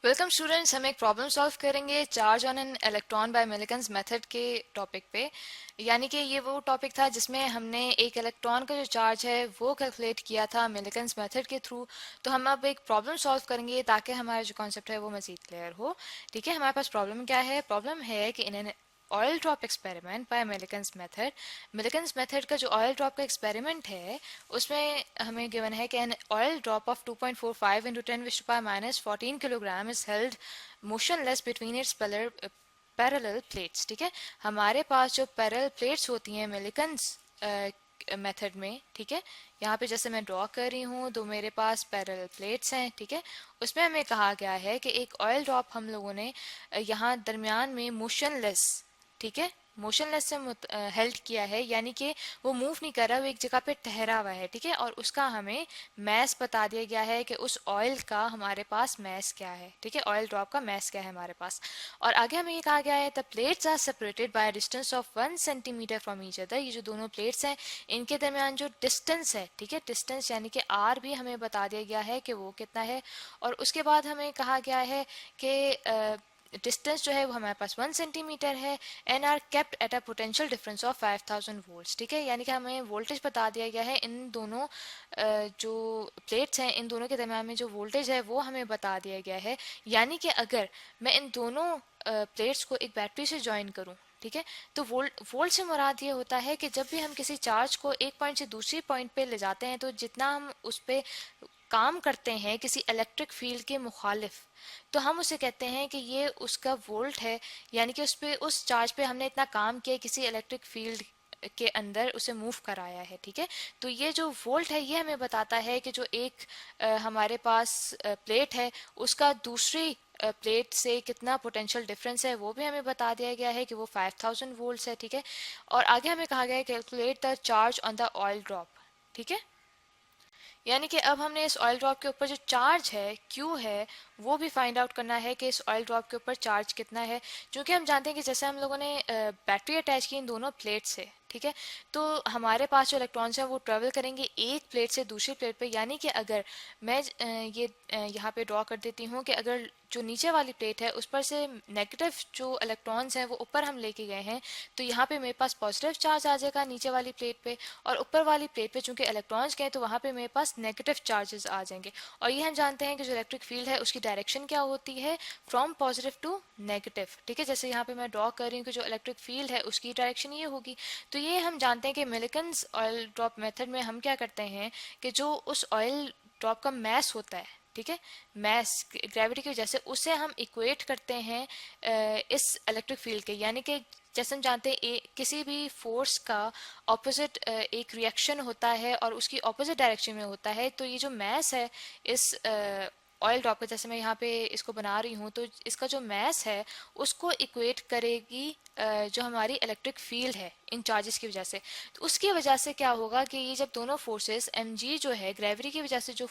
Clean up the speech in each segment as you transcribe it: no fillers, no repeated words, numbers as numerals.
Welcome students, हम एक problem solve करेंगे charge on an electron by Millikan's method के टॉपिक पे। यानी कि ये वो टॉपिक था जिसमें हमने एक इलेक्ट्रॉन का जो चार्ज है वो कैलकुलेट किया था मिलिकन्स मेथड के थ्रू। तो हम अब एक प्रॉब्लम सॉल्व करेंगे ताकि हमारा जो कॉन्सेप्ट है वो मज़ीद क्लियर हो। ठीक है, हमारे पास प्रॉब्लम क्या है? प्रॉब्लम है कि in an oil drop experiment by Millikan's method का जो ऑयल ड्रॉप का एक्सपेरिमेंट है उसमें हमें गिवन है कि N oil drop of 2.45 into 10⁻⁻14 kilogram is held motionless between its parallel plates. ठीक है, हमारे पास जो पैरेलल प्लेट्स होती हैं मिलिकन्स मेथड में, ठीक है, यहाँ पे जैसे मैं ड्रॉ कर रही हूँ तो मेरे पास पैरेलल प्लेट्स हैं। ठीक है, उसमें हमें कहा गया है कि एक ऑयल ड्रॉप हम लोगों ने यहाँ दरमियान में मोशनलेस, ठीक है, मोशनलेस से हेल्ड किया है, यानी कि वो मूव नहीं कर रहा, वो एक जगह पे ठहरा हुआ है। ठीक है, और उसका हमें मैस बता दिया गया है कि उस ऑयल का हमारे पास मैस क्या है। ठीक है, ऑयल ड्रॉप का मैस क्या है हमारे पास। और आगे हमें ये कहा गया है the plates are separated by distance of 1 centimetre from each other. ये जो दोनों प्लेट्स हैं इनके दरमियान जो डिस्टेंस है, ठीक है, डिस्टेंस यानी कि आर भी हमें बता दिया गया है कि वो कितना है। और उसके बाद हमें कहा गया है कि डिस्टेंस जो है वो हमारे पास 1 सेंटीमीटर है and are kept at a potential difference of 5000 volts. ठीक है, यानी कि हमें वोल्टेज बता दिया गया है इन दोनों जो प्लेट्स हैं इन दोनों के दरम्यान में जो वोल्टेज है वो हमें बता दिया गया है। यानी कि अगर मैं इन दोनों प्लेट्स को एक बैटरी से ज्वाइन करूं, ठीक है, तो वोल्ट से मुराद ये होता है कि जब भी हम किसी चार्ज को एक पॉइंट से दूसरी पॉइंट पे ले जाते हैं तो जितना हम उस पे काम करते हैं किसी इलेक्ट्रिक फील्ड के मुखालिफ, तो हम उसे कहते हैं कि ये उसका वोल्ट है। यानी कि उस चार्ज पे हमने इतना काम किया किसी इलेक्ट्रिक फील्ड के अंदर उसे मूव कराया है। ठीक है, तो ये जो वोल्ट है ये हमें बताता है कि जो एक हमारे पास प्लेट है उसका दूसरी प्लेट से कितना पोटेंशियल डिफरेंस है वो भी हमें बता दिया गया है कि वो 5000 वोल्ट्स है। ठीक है, और आगे हमें कहा गया है calculate the charge on the oil drop. ठीक है, यानी कि अब हमने इस ऑयल ड्रॉप के ऊपर जो चार्ज है क्यू है वो भी फाइंड आउट करना है कि इस ऑयल ड्रॉप के ऊपर चार्ज कितना है। क्योंकि हम जानते हैं कि जैसे हम लोगों ने बैटरी अटैच की इन दोनों प्लेट से, ठीक है, तो हमारे पास जो इलेक्ट्रॉन्स हैं वो ट्रेवल करेंगे एक प्लेट से दूसरी प्लेट पे। यानी कि अगर मैं ये यहाँ पे ड्रॉ कर देती हूँ कि अगर जो नीचे वाली प्लेट है उस पर से नेगेटिव जो इलेक्ट्रॉन्स हैं वो ऊपर हम लेके गए हैं तो यहाँ पे मेरे पास पॉजिटिव चार्ज आ जाएगा नीचे वाली प्लेट पे, और ऊपर वाली प्लेट पे चूंकि इलेक्ट्रॉन्स गए तो वहाँ पे मेरे पास नेगेटिव चार्जेस आ जाएंगे। और ये हम जानते हैं कि जो इलेक्ट्रिक फील्ड है उसकी डायरेक्शन क्या होती है, फ्रॉम पॉजिटिव टू नेगेटिव। ठीक है, जैसे यहाँ पे मैं ड्रॉ कर रही हूँ कि जो इलेक्ट्रिक फील्ड है उसकी डायरेक्शन ये होगी। तो ये हम जानते हैं कि मिलिकन्स ऑयल ड्रॉप मेथड में हम क्या करते हैं कि जो उस ऑयल ड्रॉप का मैस होता है, ठीक है, मैस ग्रेविटी की वजह से उसे हम इक्वेट करते हैं इस इलेक्ट्रिक फील्ड के। यानी कि जैसे हम जानते हैं किसी भी फोर्स का ऑपोजिट एक रिएक्शन होता है और उसकी ऑपोजिट डायरेक्शन में होता है। तो ये जो मैस है इस ऑयल ड्रॉप का, जैसे मैं यहाँ पे इसको बना रही हूँ तो इसका जो मैस है उसको इक्वेट करेगी जो हमारी इलेक्ट्रिक फील्ड है इन चार्जेस की वजह से। तो उसकी वजह से क्या होगा कि ये जब दोनों फोर्सेस mg जो है ग्रेविटी की वजह से जो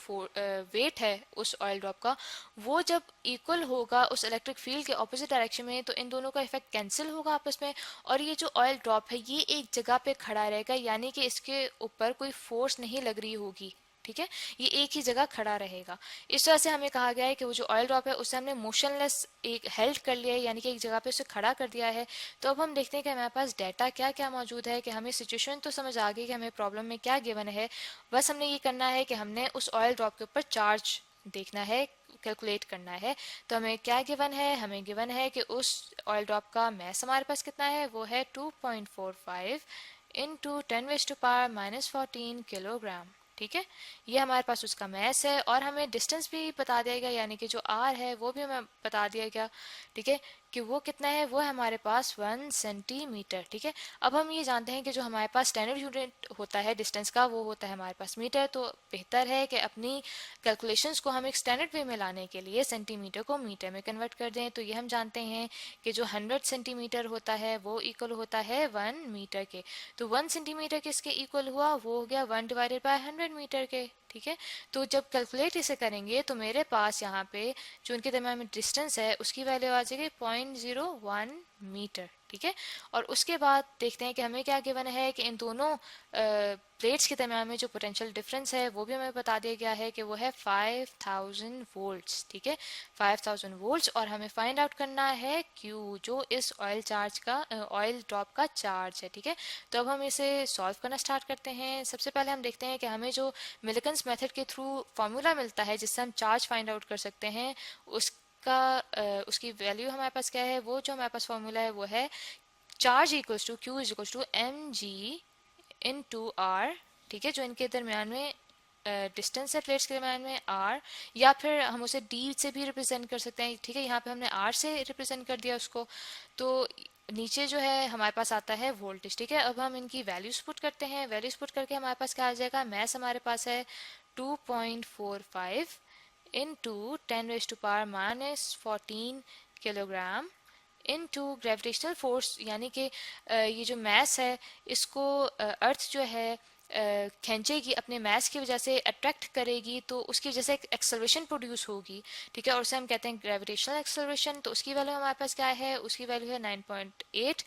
वेट है उस ऑयल ड्रॉप का वो जब इक्वल होगा उस इलेक्ट्रिक फील्ड के ऑपोजिट डायरेक्शन में तो इन दोनों का इफेक्ट कैंसिल होगा आपस में, और ये जो ऑयल ड्रॉप है ये एक जगह पे खड़ा रहेगा। यानी कि इसके ऊपर कोई फोर्स नहीं लग रही होगी। ठीक है, ये एक ही जगह खड़ा रहेगा। इस तरह से हमें कहा गया है कि वो जो ऑयल ड्रॉप है उसे हमने मोशनलेस एक हेल्ड कर लिया है, यानी कि एक जगह पे उसे खड़ा कर दिया है। तो अब हम देखते हैं कि हमारे पास डाटा क्या क्या मौजूद है, कि हमें सिचुएशन तो समझ आ गई कि हमें प्रॉब्लम में क्या गिवन है। बस हमने ये करना है कि हमने उस ऑयल ड्रॉप के ऊपर चार्ज देखना है, कैलकुलेट करना है। तो हमें क्या गिवन है, हमें गिवन है कि उस ऑयल ड्रॉप का मैस हमारे पास कितना है, वो है 2.45 इंटू 10⁻⁻14 किलोग्राम। ठीक है, ये हमारे पास उसका मैस है और हमें डिस्टेंस भी बता दिया गया, यानी कि जो आर है वो भी हमें बता दिया गया। ठीक है, कि वो कितना है, वो है हमारे पास 1 सेंटीमीटर। ठीक है, अब हम ये जानते हैं कि जो हमारे पास स्टैंडर्ड यूनिट होता है डिस्टेंस का वो होता है हमारे पास मीटर। तो बेहतर है कि अपनी कैलकुलेशंस को हम एक स्टैंडर्ड वे में लाने के लिए सेंटीमीटर को मीटर में कन्वर्ट कर दें। तो ये हम जानते हैं कि जो 100 सेंटीमीटर होता है वो इक्वल होता है 1 मीटर के। तो 1 सेंटीमीटर किसके इक्वल हुआ, वो हो गया 1 डिवाइडेड बाय 100 मीटर के। ठीक है, तो जब कैलकुलेट इसे करेंगे तो मेरे पास यहाँ पे जो उनके दरम्यान में डिस्टेंस है उसकी वैल्यू आ जाएगी 0.012 मीटर, ठीक है। और उसके बाद देखते हैं कि हमें क्या गिवन है कि इन दोनों प्लेट्स के दरम्यान में जो पोटेंशियल डिफरेंस है वो भी हमें बता दिया गया है कि वो है 5000 वोल्ट्स, ठीक है, 5000 वोल्ट्स। और हमें फाइंड आउट करना है क्यू, जो इस ऑयल चार्ज का ऑयल ड्रॉप का चार्ज है, ठीक है। तो अब हम इसे सॉल्व करना स्टार्ट करते हैं। सबसे पहले हम देखते हैं कि हमें जो मिलिकन्स मेथड के थ्रू फॉर्मूला मिलता है जिससे हम चार्ज फाइंड आउट कर सकते हैं, उसकी वैल्यू हमारे पास क्या है, वो जो हमारे पास फॉर्मूला है वो है charge equals to q is equals to m g into r, ठीक है, जो इनके दरमियान में डिस्टेंस है प्लेट्स के दरमियान में आर, या फिर हम उसे डी से भी रिप्रेजेंट कर सकते हैं, ठीक है। यहाँ पे हमने आर से रिप्रेजेंट कर दिया उसको। तो नीचे जो है हमारे पास आता है वोल्टेज, ठीक है। अब हम इनकी वैल्यूज पुट करते हैं। वैल्यूज पुट करके हमारे पास क्या आ जाएगा, मैस हमारे पास है 2.45 into 10 raised to power minus 14 kilogram into gravitational force, यानी कि ये जो मैस है इसको अर्थ जो है खींचेगी, अपने मैस की वजह से अट्रैक्ट करेगी, तो उसकी वजह से एक एक्सेलरेशन प्रोड्यूस होगी, ठीक है। और उसे हम कहते हैं ग्रेविटेशनल एक्सेलरेशन। तो उसकी वैल्यू हमारे पास क्या है, उसकी वैल्यू है 9.8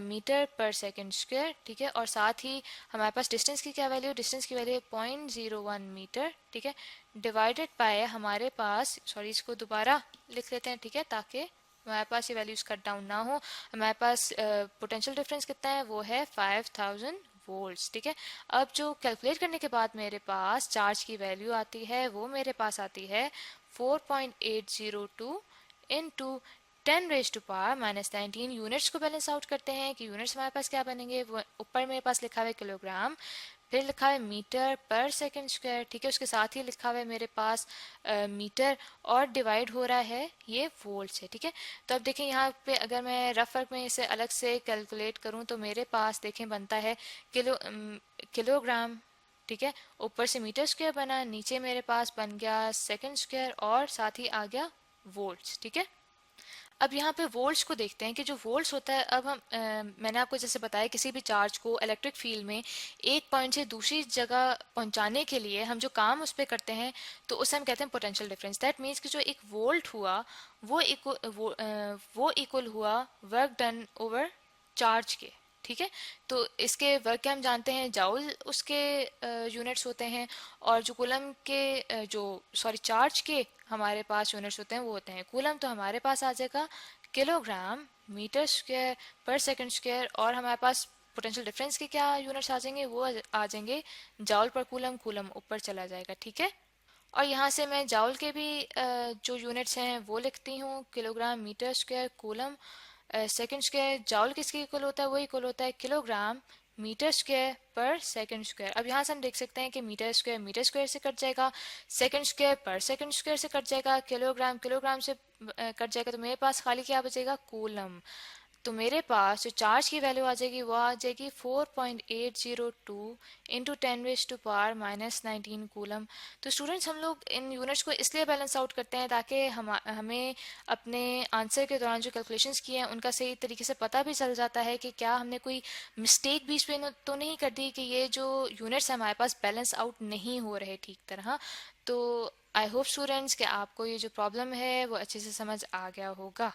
मीटर पर सेकेंड स्क्वायर, ठीक है। और साथ ही हमारे पास डिस्टेंस की क्या वैल्यू, डिस्टेंस की वैल्यू है 0.01 मीटर, ठीक है, डिवाइडेड बाय हमारे पास, सॉरी इसको दोबारा लिख लेते हैं, ठीक है, ताकि हमारे पास ये वैल्यूज कट डाउन ना हो। हमारे पास पोटेंशियल डिफरेंस कितना है, वो है 5000 वोल्ट्स, ठीक है। अब जो कैलकुलेट करने के बाद मेरे पास चार्ज की वैल्यू आती है, वो मेरे पास आती है 4.802 into 10 raise to power minus 19। Units को बैलेंस आउट करते हैं कि यूनिट्स हमारे पास क्या बनेंगे, वो ऊपर मेरे पास लिखा हुआ है किलोग्राम, फिर लिखा है मीटर पर सेकंड स्क्वायर, ठीक है। उसके साथ ही लिखा हुआ है मेरे पास मीटर, और डिवाइड हो रहा है ये वोल्ट से, ठीक है। तो अब देखें यहाँ पे अगर मैं रफ वर्क में इसे अलग से कैलकुलेट करूँ तो मेरे पास देखें बनता है किलोग्राम, ठीक है, ऊपर से मीटर स्क्वायर बना, नीचे मेरे पास बन गया सेकंड स्क्वायर, और साथ ही आ गया वोल्ट्स, ठीक है। अब यहाँ पे वोल्ट्स को देखते हैं कि जो वोल्ट्स होता है, अब हम मैंने आपको जैसे बताया किसी भी चार्ज को इलेक्ट्रिक फील्ड में एक पॉइंट से दूसरी जगह पहुंचाने के लिए हम जो काम उस पर करते हैं तो उसे हम कहते हैं पोटेंशियल डिफरेंस। दैट मीन्स कि जो एक वोल्ट हुआ वो इक्वल हुआ वर्क डन ओवर चार्ज के, ठीक है। तो इसके वर्क के हम जानते हैं जाउल उसके यूनिट्स होते हैं, और जो कूलम के चार्ज के हमारे पास यूनिट्स होते हैं वो होते हैं कूलम। तो हमारे पास आ जाएगा किलोग्राम मीटर स्क्वायर पर सेकंड स्क्वायर, और हमारे पास पोटेंशियल डिफरेंस के क्या यूनिट्स आ जाएंगे, वो आ जाएंगे जाउल पर कूलम, कूलम ऊपर चला जाएगा, ठीक है। और यहाँ से मैं जाउल के भी जो यूनिट्स हैं वो लिखती हूँ, kilogram metre square coulomb second square. Joule किसके इक्वल होता है, वो इक्वल होता है किलोग्राम मीटर स्क्वायर पर सेकंड स्क्वायर। अब यहाँ से हम देख सकते हैं कि मीटर स्क्वायर से कट जाएगा, सेकंड स्क्वायर पर सेकंड स्क्वायर से कट जाएगा, किलोग्राम किलोग्राम से कट जाएगा, तो मेरे पास खाली क्या बचेगा, कूलम। तो मेरे पास जो चार्ज की वैल्यू आ जाएगी वो आ जाएगी 4.802 into 10 raise to power minus 19 coulomb. तो स्टूडेंट्स हम लोग इन यूनिट्स को इसलिए बैलेंस आउट करते हैं ताकि हमें अपने आंसर के दौरान जो कैलकुलेशंस किए हैं उनका सही तरीके से पता भी चल जाता है कि क्या हमने कोई मिस्टेक बीच में तो नहीं कर दी, कि ये जो यूनिट्स हैं हमारे पास बैलेंस आउट नहीं हो रहे ठीक तरह। तो आई होप स्टूडेंट्स कि आपको ये जो प्रॉब्लम है वो अच्छे से समझ आ गया होगा।